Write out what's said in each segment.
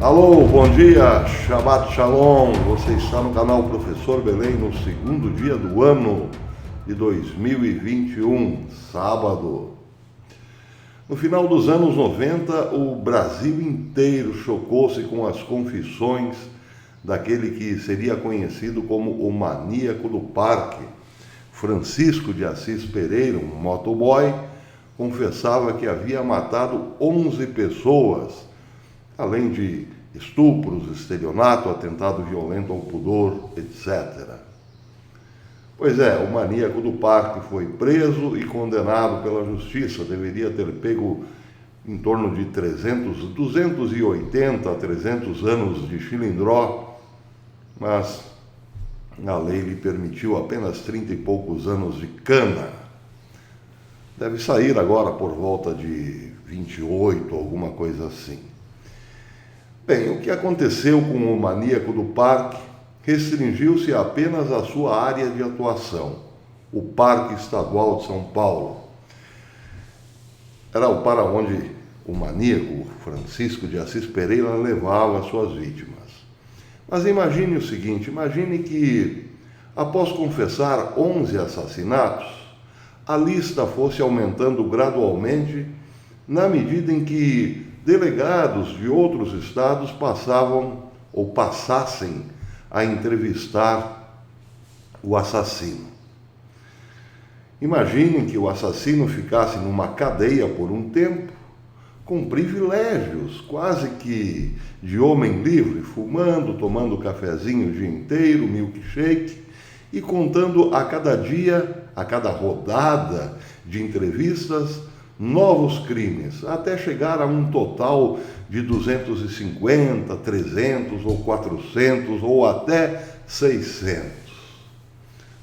Alô, bom dia, Shabbat Shalom, você está no canal Professor Belém no segundo dia do ano de 2021, sábado. No final dos anos 90, o Brasil inteiro chocou-se com as confissões daquele que seria conhecido como o maníaco do parque. Francisco de Assis Pereira, um motoboy, confessava que havia matado 11 pessoas, além de estupros, estelionato, atentado violento ao pudor, etc. Pois é, o maníaco do parque foi preso e condenado pela justiça. Deveria ter pego em torno de 280 a 300 anos de chilindró, mas a lei lhe permitiu apenas 30 e poucos anos de cana. Deve sair agora por volta de 28, alguma coisa assim. Bem, o que aconteceu com o maníaco do parque restringiu-se apenas à sua área de atuação, o Parque Estadual de São Paulo. Era para onde o maníaco Francisco de Assis Pereira levava suas vítimas. Mas imagine o seguinte, imagine que, após confessar 11 assassinatos, a lista fosse aumentando gradualmente na medida em que delegados de outros estados passassem a entrevistar o assassino. Imaginem que o assassino ficasse numa cadeia por um tempo, com privilégios quase que de homem livre, fumando, tomando cafezinho o dia inteiro, milkshake, e contando a cada dia, a cada rodada de entrevistas, novos crimes, até chegar a um total de 250, 300 ou 400 ou até 600.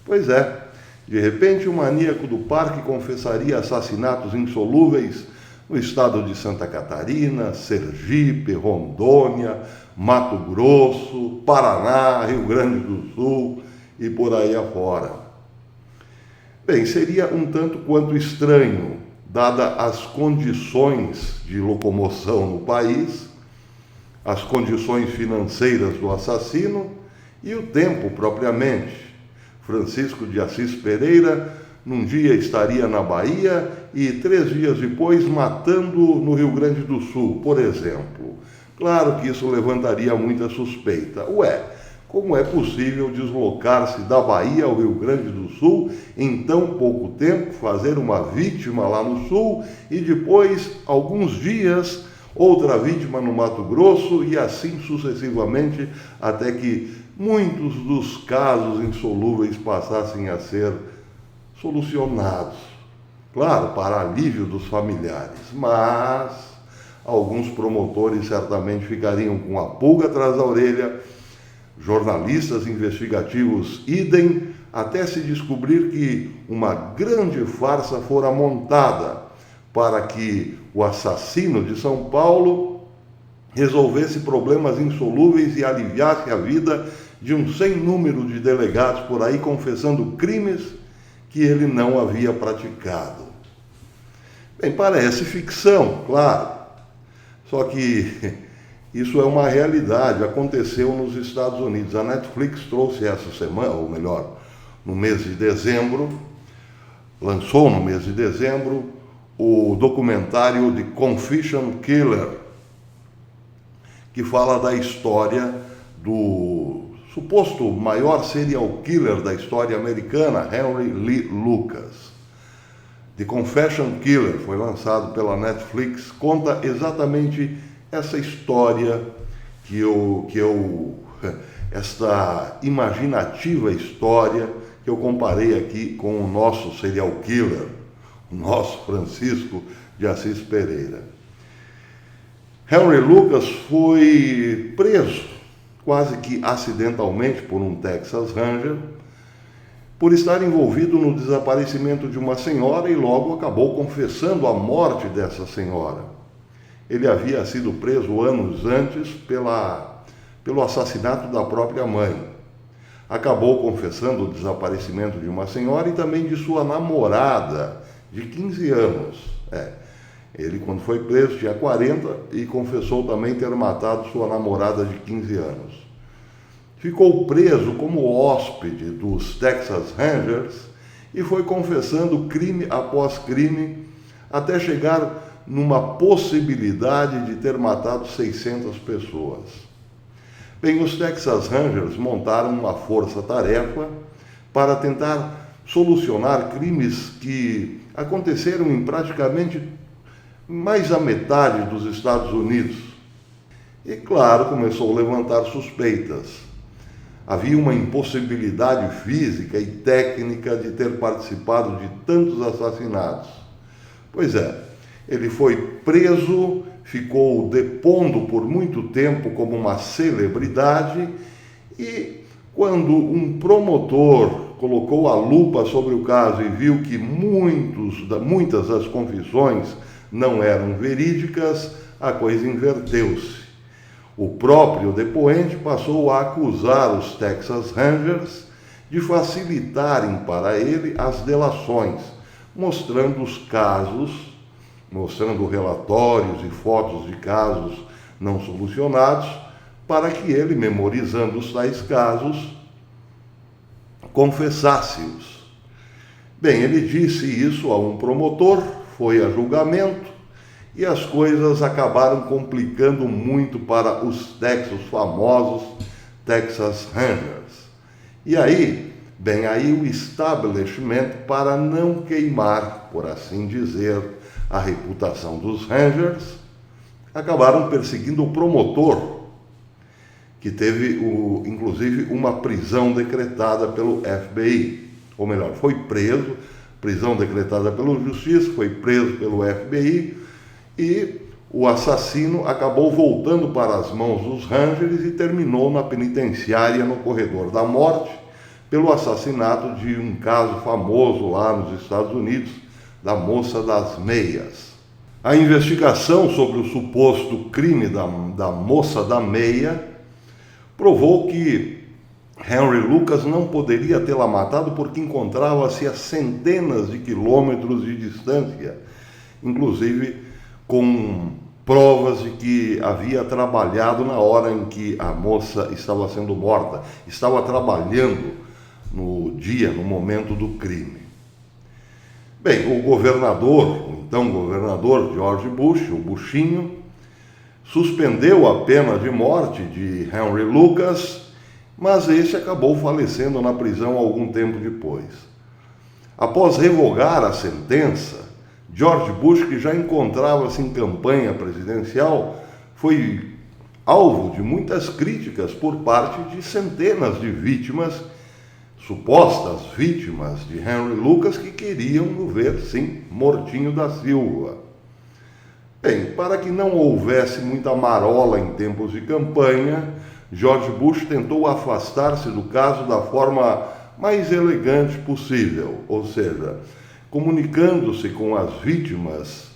Pois é, de repente o maníaco do parque confessaria assassinatos insolúveis no estado de Santa Catarina, Sergipe, Rondônia, Mato Grosso, Paraná, Rio Grande do Sul e por aí afora. Bem, seria um tanto quanto estranho, dada as condições de locomoção no país, as condições financeiras do assassino e o tempo propriamente. Francisco de Assis Pereira, num dia estaria na Bahia e 3 dias depois matando no Rio Grande do Sul, por exemplo. Claro que isso levantaria muita suspeita. Como é possível deslocar-se da Bahia ao Rio Grande do Sul em tão pouco tempo, fazer uma vítima lá no Sul e depois, alguns dias, outra vítima no Mato Grosso e assim sucessivamente, até que muitos dos casos insolúveis passassem a ser solucionados? Claro, para alívio dos familiares, mas alguns promotores certamente ficariam com a pulga atrás da orelha, jornalistas investigativos idem, até se descobrir que uma grande farsa fora montada para que o assassino de São Paulo resolvesse problemas insolúveis e aliviasse a vida de um sem número de delegados por aí confessando crimes que ele não havia praticado. Bem, parece ficção, claro, só que isso é uma realidade, aconteceu nos Estados Unidos. A Netflix trouxe essa semana, ou melhor, no mês de dezembro, lançou no mês de dezembro, o documentário The Confession Killer, que fala da história do suposto maior serial killer da história americana, Henry Lee Lucas. The Confession Killer foi lançado pela Netflix, conta exatamente essa história esta imaginativa história que eu comparei aqui com o nosso serial killer, o nosso Francisco de Assis Pereira. Henry Lucas foi preso, quase que acidentalmente, por um Texas Ranger, por estar envolvido no desaparecimento de uma senhora e logo acabou confessando a morte dessa senhora. Ele havia sido preso anos antes pelo assassinato da própria mãe. Acabou confessando o desaparecimento de uma senhora e também de sua namorada, de 15 anos. Ele, quando foi preso, tinha 40 e confessou também ter matado sua namorada de 15 anos. Ficou preso como hóspede dos Texas Rangers e foi confessando crime após crime até chegar numa possibilidade de ter matado 600 pessoas. Bem, os Texas Rangers montaram uma força-tarefa para tentar solucionar crimes que aconteceram em praticamente mais da metade dos Estados Unidos. E, claro, começou a levantar suspeitas. Havia uma impossibilidade física e técnica de ter participado de tantos assassinatos. Pois é, ele foi preso, ficou depondo por muito tempo como uma celebridade e, quando um promotor colocou a lupa sobre o caso e viu que muitas das confissões não eram verídicas, a coisa inverteu-se. O próprio depoente passou a acusar os Texas Rangers de facilitarem para ele as delações, mostrando os casos, mostrando relatórios e fotos de casos não solucionados, para que ele, memorizando os tais casos, confessasse-os. Bem, ele disse isso a um promotor, foi a julgamento, e as coisas acabaram complicando muito para os famosos Texas Rangers. E aí, bem, aí o establishment, para não queimar, por assim dizer, a reputação dos Rangers, acabaram perseguindo o promotor, que teve, inclusive, uma prisão decretada pelo FBI. Ou melhor, foi preso, prisão decretada pela Justiça, foi preso pelo FBI, e o assassino acabou voltando para as mãos dos Rangers e terminou na penitenciária no corredor da morte pelo assassinato de um caso famoso lá nos Estados Unidos, da moça das meias. A investigação sobre o suposto crime da moça da meia provou que Henry Lucas não poderia tê-la matado porque encontrava-se a centenas de quilômetros de distância, inclusive com provas de que havia trabalhado na hora em que a moça estava sendo morta, estava trabalhando no momento do crime. Bem, o então governador George Bush, o Bushinho, suspendeu a pena de morte de Henry Lucas, mas esse acabou falecendo na prisão algum tempo depois. Após revogar a sentença, George Bush, que já encontrava-se em campanha presidencial, foi alvo de muitas críticas por parte de centenas de vítimas, supostas vítimas de Henry Lucas, que queriam o ver, sim, mortinho da Silva. Bem, para que não houvesse muita marola em tempos de campanha, George Bush tentou afastar-se do caso da forma mais elegante possível, ou seja, comunicando-se com as vítimas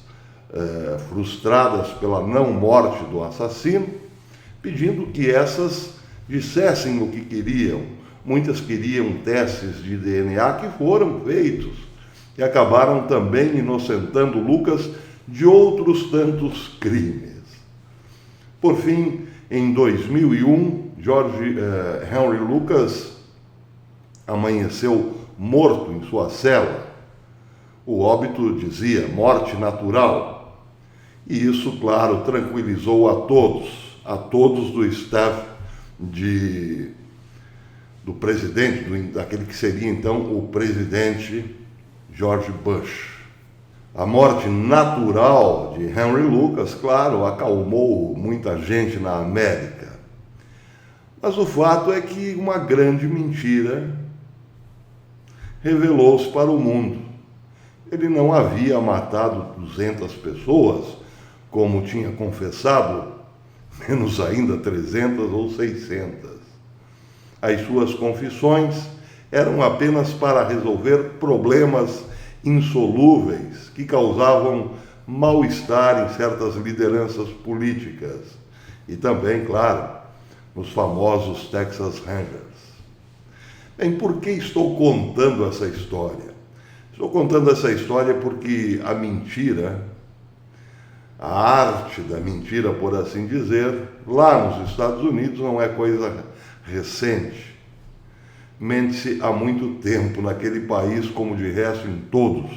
frustradas pela não morte do assassino, pedindo que essas dissessem o que queriam. Muitas queriam testes de DNA que foram feitos e acabaram também inocentando Lucas de outros tantos crimes. Por fim, em 2001, Henry Lucas amanheceu morto em sua cela. O óbito dizia morte natural. E isso, claro, tranquilizou a todos do staff do presidente, daquele que seria então o presidente George Bush. A morte natural de Henry Lucas, claro, acalmou muita gente na América. Mas o fato é que uma grande mentira revelou-se para o mundo. Ele não havia matado 200 pessoas, como tinha confessado, menos ainda 300 ou 600. As suas confissões eram apenas para resolver problemas insolúveis que causavam mal-estar em certas lideranças políticas e também, claro, nos famosos Texas Rangers. Bem, por que estou contando essa história? Estou contando essa história porque a mentira A arte da mentira, por assim dizer, lá nos Estados Unidos não é coisa recente. Mente-se há muito tempo naquele país, como de resto em todos.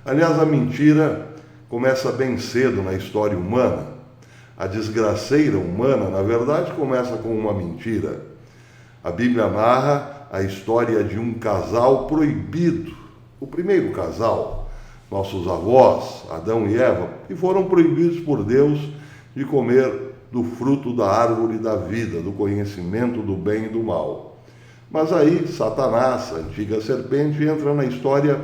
Aliás, a mentira começa bem cedo na história humana. A desgraceira humana, na verdade, começa com uma mentira. A Bíblia narra a história de um casal proibido. O primeiro casal, nossos avós, Adão e Eva, que foram proibidos por Deus de comer do fruto da árvore da vida, do conhecimento do bem e do mal. Mas aí Satanás, a antiga serpente, entra na história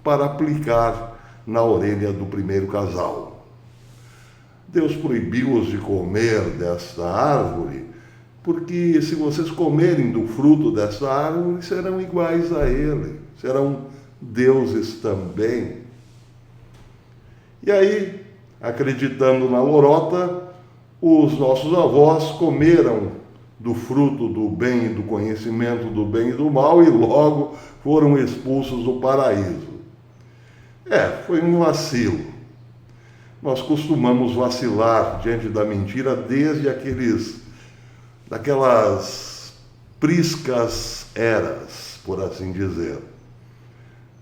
para aplicar na orelha do primeiro casal. Deus proibiu-os de comer desta árvore, porque se vocês comerem do fruto dessa árvore, serão iguais a ele, serão deuses também. E aí, acreditando na lorota, os nossos avós comeram do fruto do bem e do conhecimento do bem e do mal e logo foram expulsos do paraíso. Foi um vacilo. Nós costumamos vacilar diante da mentira desde daquelas priscas eras, por assim dizer.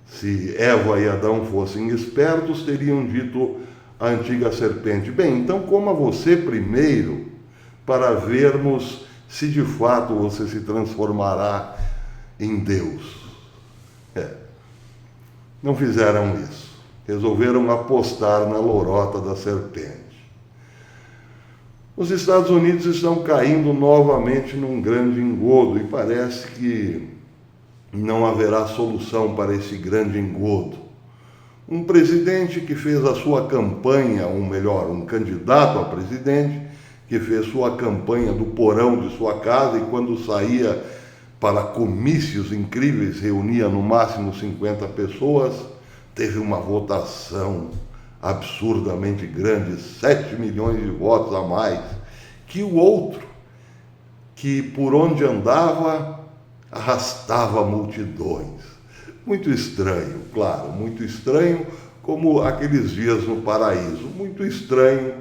Se Eva e Adão fossem espertos, teriam dito à antiga serpente: bem, então coma você primeiro, para vermos se de fato você se transformará em Deus. Não fizeram isso. Resolveram apostar na lorota da serpente. Os Estados Unidos estão caindo novamente num grande engodo e parece que não haverá solução para esse grande engodo. Um presidente que fez a sua campanha, um candidato a presidente, que fez sua campanha do porão de sua casa e quando saía para comícios incríveis, reunia no máximo 50 pessoas, teve uma votação absurdamente grande, 7 milhões de votos a mais, que o outro, que por onde andava, arrastava multidões. Muito estranho, claro, muito estranho, como aqueles dias no paraíso. Muito estranho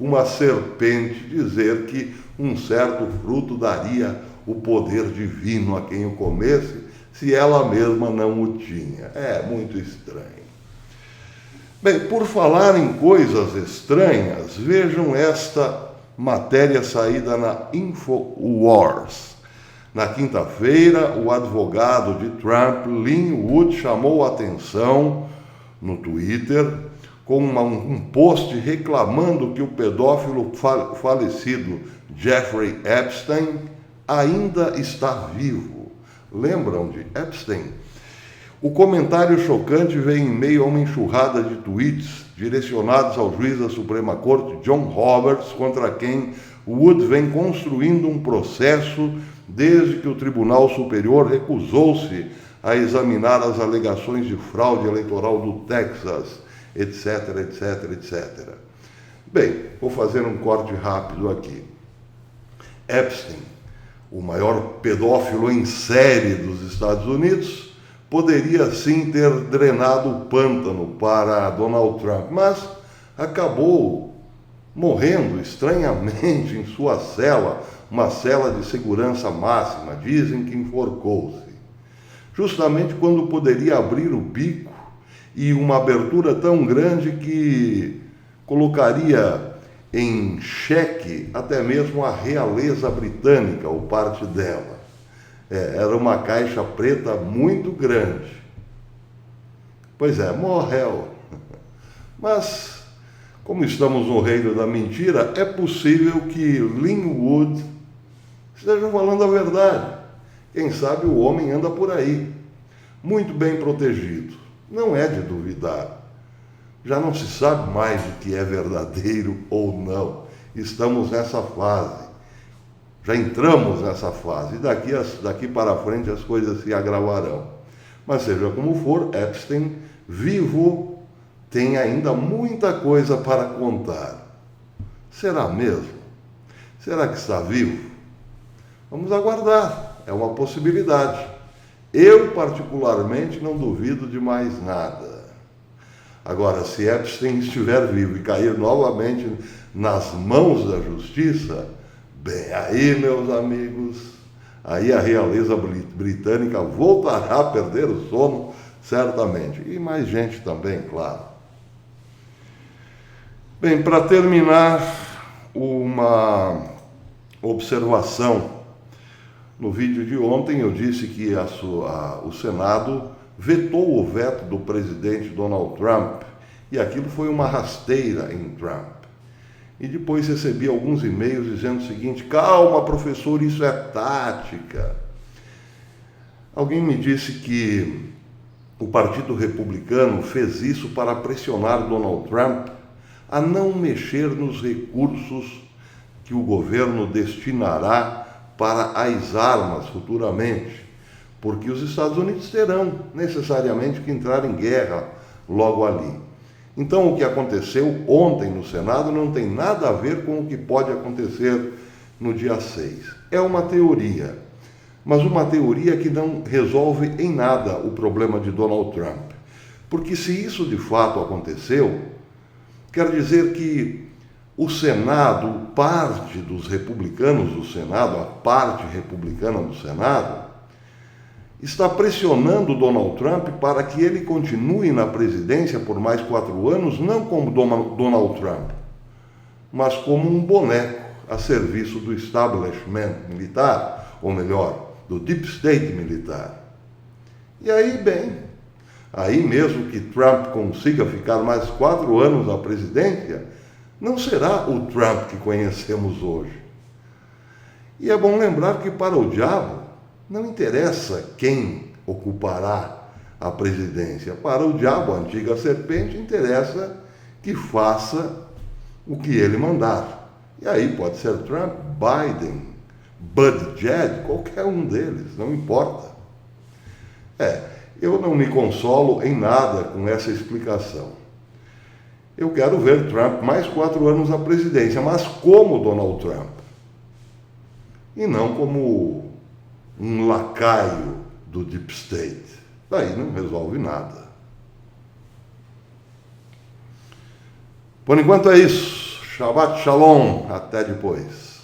uma serpente dizer que um certo fruto daria o poder divino a quem o comesse, se ela mesma não o tinha. Muito estranho. Bem, por falar em coisas estranhas, vejam esta matéria saída na InfoWars. Na quinta-feira, o advogado de Trump, Lin Wood, chamou a atenção no Twitter com um post reclamando que o pedófilo falecido Jeffrey Epstein ainda está vivo. Lembram de Epstein? O comentário chocante vem em meio a uma enxurrada de tweets direcionados ao juiz da Suprema Corte, John Roberts, contra quem Wood vem construindo um processo desde que o Tribunal Superior recusou-se a examinar as alegações de fraude eleitoral do Texas, etc, etc, etc. Bem, vou fazer um corte rápido aqui. Epstein, o maior pedófilo em série dos Estados Unidos, poderia sim ter drenado o pântano para Donald Trump, mas acabou morrendo estranhamente em sua cela, uma cela de segurança máxima, dizem que enforcou-se. Justamente quando poderia abrir o bico e uma abertura tão grande que colocaria em xeque até mesmo a realeza britânica, ou parte dela. Era uma caixa preta muito grande. Pois morreu. Mas, como estamos no reino da mentira, é possível que Lin Wood esteja falando a verdade. Quem sabe o homem anda por aí, muito bem protegido. Não é de duvidar. Já não se sabe mais o que é verdadeiro ou não. Estamos nessa fase. Já entramos nessa fase. Daqui para frente as coisas se agravarão. Mas seja como for, Epstein, vivo, tem ainda muita coisa para contar. Será mesmo? Será que está vivo? Vamos aguardar. É uma possibilidade. Eu, particularmente, não duvido de mais nada. Agora, se Epstein estiver vivo e cair novamente nas mãos da justiça, bem, aí, meus amigos, aí a realeza britânica voltará a perder o sono, certamente. E mais gente também, claro. Bem, para terminar, uma observação. No vídeo de ontem eu disse que o Senado vetou o veto do presidente Donald Trump, e aquilo foi uma rasteira em Trump. E depois recebi alguns e-mails dizendo o seguinte: calma, professor, isso é tática. Alguém me disse que o Partido Republicano fez isso para pressionar Donald Trump a não mexer nos recursos que o governo destinará para as armas futuramente, porque os Estados Unidos terão necessariamente que entrar em guerra logo ali. Então, o que aconteceu ontem no Senado não tem nada a ver com o que pode acontecer no dia 6. É uma teoria, mas uma teoria que não resolve em nada o problema de Donald Trump. Porque se isso de fato aconteceu, quer dizer que o Senado, parte dos republicanos do Senado, a parte republicana do Senado, está pressionando Donald Trump para que ele continue na presidência por mais 4 anos, não como Donald Trump, mas como um boneco a serviço do establishment militar, ou melhor, do deep state militar. E aí, bem, aí mesmo que Trump consiga ficar mais 4 anos na presidência, não será o Trump que conhecemos hoje. E é bom lembrar que para o diabo não interessa quem ocupará a presidência. Para o diabo, a antiga serpente, interessa que faça o que ele mandar. E aí pode ser Trump, Biden, Buttigieg, qualquer um deles, não importa. Eu não me consolo em nada com essa explicação. Eu quero ver Trump mais 4 anos na presidência, mas como Donald Trump. E não como um lacaio do Deep State. Daí não resolve nada. Por enquanto é isso. Shabbat Shalom. Até depois.